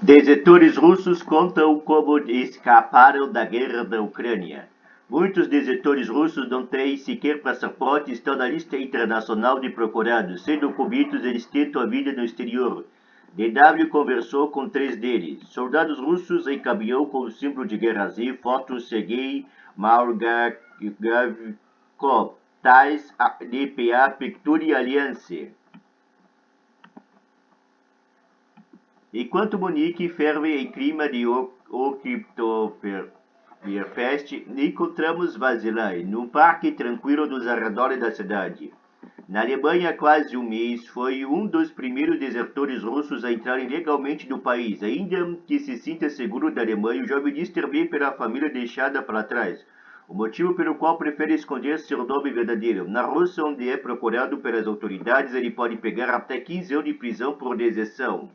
Desertores russos contam como escaparam da guerra da Ucrânia. Muitos desertores russos não têm sequer passaporte e estão na lista internacional de procurados. Sendo comidos, eles tentam a vida no exterior. DW conversou com 3 deles. Soldados russos em caminhão com o símbolo de guerra Z, foto Sergei Margavkov, Tais DPA Picture Alliance. Enquanto Munique ferve em clima de Oktoberfest, encontramos Vasilai, num parque tranquilo nos arredores da cidade. Na Alemanha há quase um mês, foi um dos primeiros desertores russos a entrarem legalmente no país. Ainda que se sinta seguro da Alemanha, o jovem diz temer pela família deixada para trás, o motivo pelo qual prefere esconder seu nome verdadeiro. Na Rússia, onde é procurado pelas autoridades, ele pode pegar até 15 anos de prisão por deserção.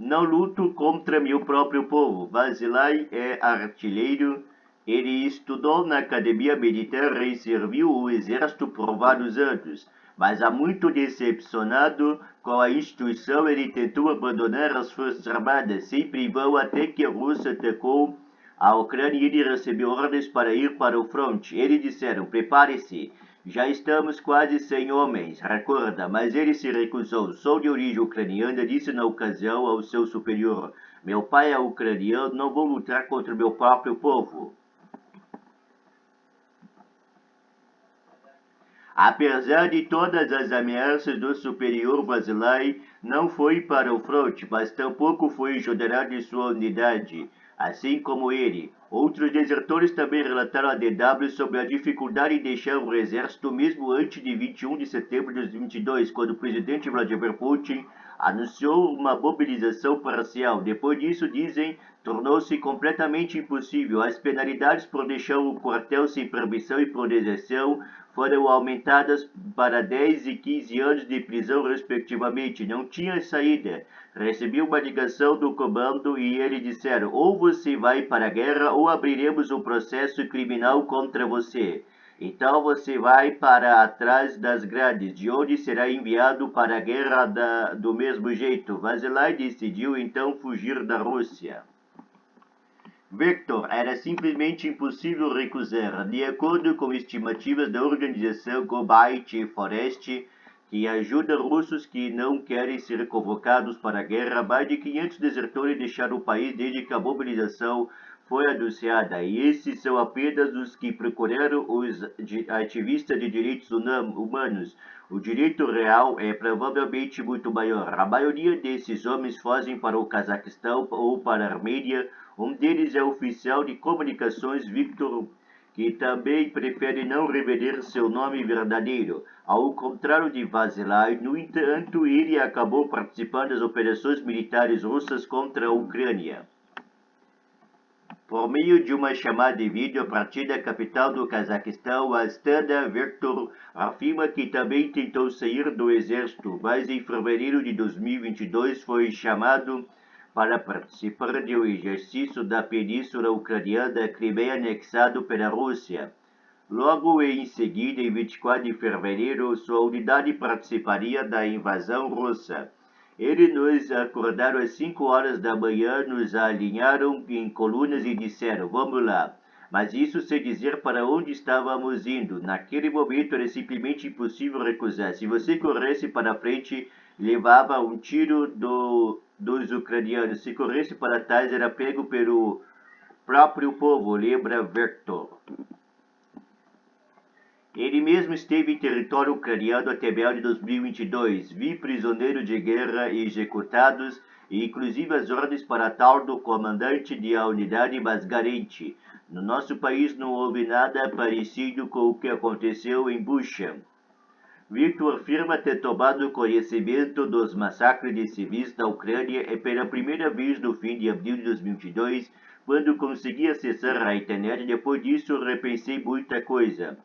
Não luto contra meu próprio povo. Vasilai é artilheiro. Ele estudou na academia militar e serviu o exército por vários anos. Mas há muito decepcionado com a instituição, ele tentou abandonar as forças armadas, sempre em vão, até que a Rússia atacou a Ucrânia e ele recebeu ordens para ir para o fronte. Eles disseram: prepare-se. Já estamos quase 100 homens, recorda, mas ele se recusou. Sou de origem ucraniana, disse na ocasião ao seu superior. Meu pai é ucraniano, não vou lutar contra meu próprio povo. Apesar de todas as ameaças do superior, Vasilai não foi para o fronte, mas tampouco foi exonerado de sua unidade. Assim como ele, outros desertores também relataram a DW sobre a dificuldade em deixar o exército mesmo antes de 21 de setembro de 2022, quando o presidente Vladimir Putin anunciou uma mobilização parcial. Depois disso, dizem, tornou-se completamente impossível. As penalidades por deixar o quartel sem permissão e por deserção foram aumentadas para 10 e 15 anos de prisão, respectivamente. Não tinha saída. Recebi uma ligação do comando e eles disseram: ou você vai para a guerra ou abriremos um processo criminal contra você. Então você vai para atrás das grades, de onde será enviado para a guerra do mesmo jeito. Vasilai decidiu então fugir da Rússia. Victor era simplesmente impossível recusar. De acordo com estimativas da organização Gobait Forest, que ajuda russos que não querem ser convocados para a guerra, mais de 500 desertores deixaram o país desde que a mobilização foi anunciada, e esses são apenas os que procuraram os ativistas de direitos humanos. O direito real é provavelmente muito maior. A maioria desses homens fogem para o Cazaquistão ou para a Armênia. Um deles é o oficial de comunicações Victor, que também prefere não revelar seu nome verdadeiro. Ao contrário de Vasilai, no entanto, ele acabou participando das operações militares russas contra a Ucrânia. Por meio de uma chamada de vídeo a partir da capital do Cazaquistão, Astana, Victor afirma que também tentou sair do exército, mas em fevereiro de 2022 foi chamado para participar de um exercício da península ucraniana Crimeia anexado pela Rússia. Logo em seguida, em 24 de fevereiro, sua unidade participaria da invasão russa. Eles nos acordaram às 5 horas da manhã, nos alinharam em colunas e disseram: vamos lá. Mas isso sem dizer para onde estávamos indo. Naquele momento era simplesmente impossível recusar. Se você corresse para frente, levava um tiro dos ucranianos. Se corresse para trás, era pego pelo próprio povo, lembra Victor. Ele mesmo esteve em território ucraniano até meados de 2022. Vi prisioneiros de guerra executados e inclusive as ordens para tal do comandante de a unidade mais garante. No nosso país não houve nada parecido com o que aconteceu em Bucha. Victor afirma ter tomado conhecimento dos massacres de civis na Ucrânia e pela primeira vez no fim de abril de 2022, quando consegui acessar a internet. Depois disso, repensei muita coisa.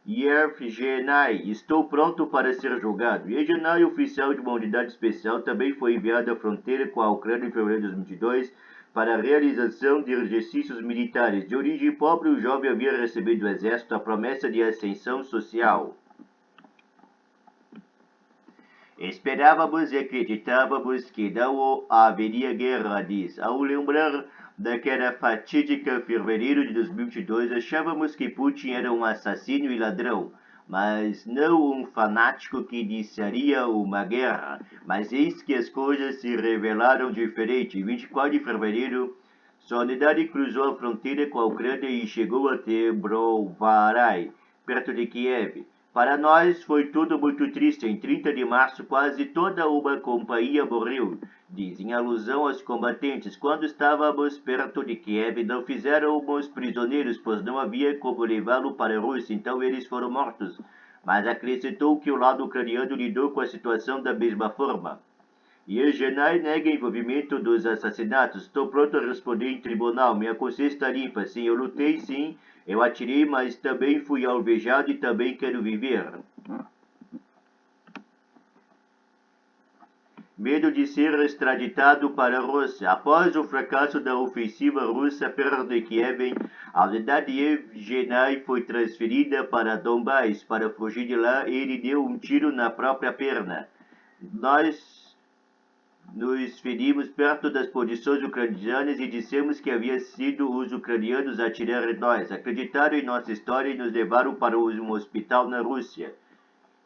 Yevgenay, estou pronto para ser julgado. Yevgenay, oficial de uma unidade especial, também foi enviado à fronteira com a Ucrânia em fevereiro de 2022 para a realização de exercícios militares. De origem pobre, o jovem havia recebido do exército a promessa de ascensão social. Esperávamos e acreditávamos que não haveria guerra, diz. Ao lembrar daquela fatídica fevereiro de 2022, achávamos que Putin era um assassino e ladrão, mas não um fanático que iniciaria uma guerra. Mas eis que as coisas se revelaram diferente. Em 24 de fevereiro, sua unidade cruzou a fronteira com a Ucrânia e chegou até Brovary, perto de Kiev. Para nós foi tudo muito triste. Em 30 de março, quase toda uma companhia morreu, diz, em alusão aos combatentes. Quando estávamos perto de Kiev, não fizemos prisioneiros, pois não havia como levá-lo para a Rússia, então eles foram mortos. Mas acrescentou que o lado ucraniano lidou com a situação da mesma forma. E Eugênio nega envolvimento dos assassinatos. Estou pronto a responder em tribunal. Minha consciência está limpa. Sim, eu lutei, sim. Eu atirei, mas também fui alvejado e também quero viver. Medo de ser extraditado para a Rússia. Após o fracasso da ofensiva russa perto de Kiev, a unidade de Eugênio foi transferida para Donbás. Para fugir de lá, ele deu um tiro na própria perna. Nós nos ferimos perto das posições ucranianas e dissemos que havia sido os ucranianos a atirar em nós. Acreditaram em nossa história e nos levaram para um hospital na Rússia.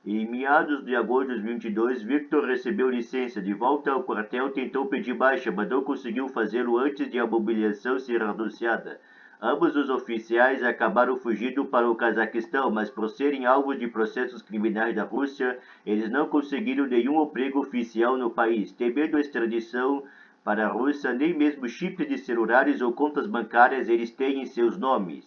Em meados de agosto de 2022, Victor recebeu licença. De volta ao quartel, tentou pedir baixa, mas não conseguiu fazê-lo antes de a mobilização ser anunciada. Ambos os oficiais acabaram fugindo para o Cazaquistão, mas por serem alvos de processos criminais da Rússia, eles não conseguiram nenhum emprego oficial no país. Temendo a extradição para a Rússia, nem mesmo chips de celulares ou contas bancárias eles têm em seus nomes.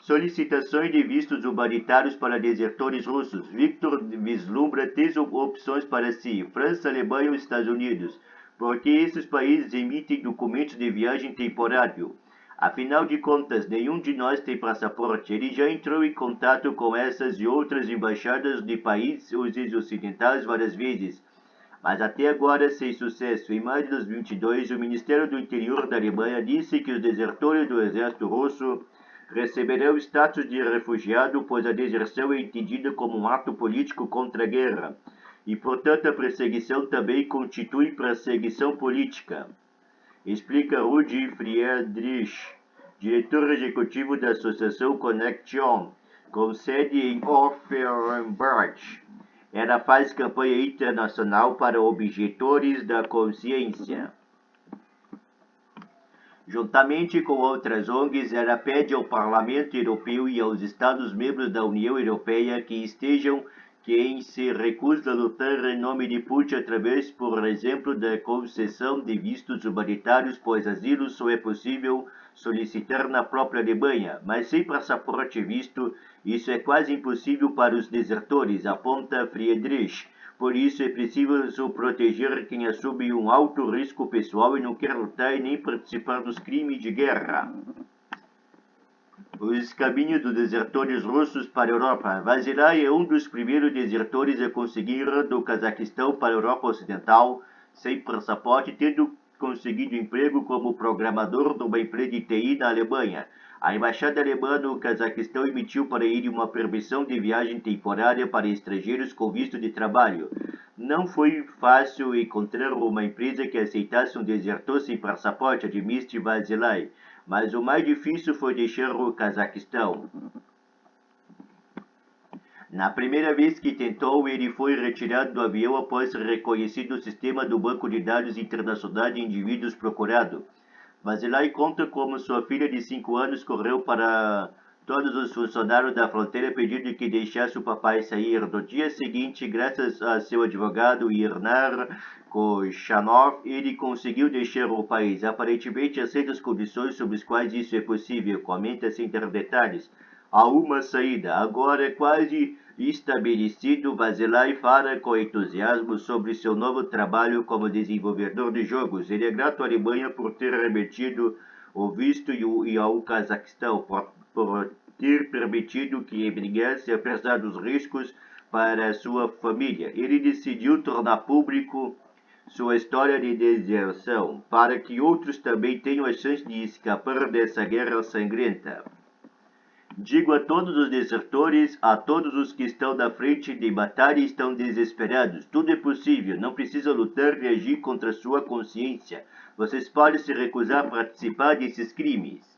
Solicitações de vistos humanitários para desertores russos. Victor vislumbra três opções para si: França, Alemanha ou Estados Unidos, porque esses países emitem documentos de viagem temporário. Afinal de contas, nenhum de nós tem passaporte. Ele já entrou em contato com essas e outras embaixadas de países ocidentais várias vezes, mas até agora sem sucesso. Em maio de 2022, o Ministério do Interior da Alemanha disse que os desertores do exército russo receberão status de refugiado, pois a deserção é entendida como um ato político contra a guerra, e portanto a perseguição também constitui perseguição política. Explica Rudi Friedrich, diretor executivo da Associação Connection, com sede em Offenbach. Ela faz campanha internacional para objetores da consciência. Juntamente com outras ONGs, ela pede ao Parlamento Europeu e aos Estados-membros da União Europeia que estejam quem se recusa a lutar em nome de Putin através, por exemplo, da concessão de vistos humanitários, pois asilo só é possível solicitar na própria Alemanha, mas sem passaporte e visto, isso é quase impossível para os desertores, aponta Friedrich. Por isso é preciso proteger quem assume um alto risco pessoal e não quer lutar e nem participar dos crimes de guerra. Os caminhos dos desertores russos para a Europa. Vasilai é um dos primeiros desertores a conseguir ir do Cazaquistão para a Europa Ocidental sem passaporte, tendo conseguido emprego como programador numa empresa de TI na Alemanha. A embaixada alemã no Cazaquistão emitiu para ele uma permissão de viagem temporária para estrangeiros com visto de trabalho. Não foi fácil encontrar uma empresa que aceitasse um desertor sem passaporte, admite Vasilai, mas o mais difícil foi deixar o Cazaquistão. Na primeira vez que tentou, ele foi retirado do avião após ser reconhecido no sistema do Banco de Dados Internacional de Indivíduos procurado. Vasilai conta como sua filha de 5 anos correu para todos os funcionários da fronteira pedindo que deixasse o papai sair. No dia seguinte, graças a seu advogado Irnar Kochanov, ele conseguiu deixar o país. Aparentemente, aceita as condições sob as quais isso é possível. Comenta sem ter detalhes. Há uma saída. Agora é quase estabelecido. Vasilai fala com entusiasmo sobre seu novo trabalho como desenvolvedor de jogos. Ele é grato à Alemanha por ter remetido o visto e ao Cazaquistão por ter permitido que emigrasse apesar dos riscos para sua família. Ele decidiu tornar público sua história de deserção para que outros também tenham a chance de escapar dessa guerra sangrenta. Digo a todos os desertores, a todos os que estão na frente de batalha e estão desesperados: tudo é possível, não precisa lutar e agir contra sua consciência. Vocês podem se recusar a participar desses crimes.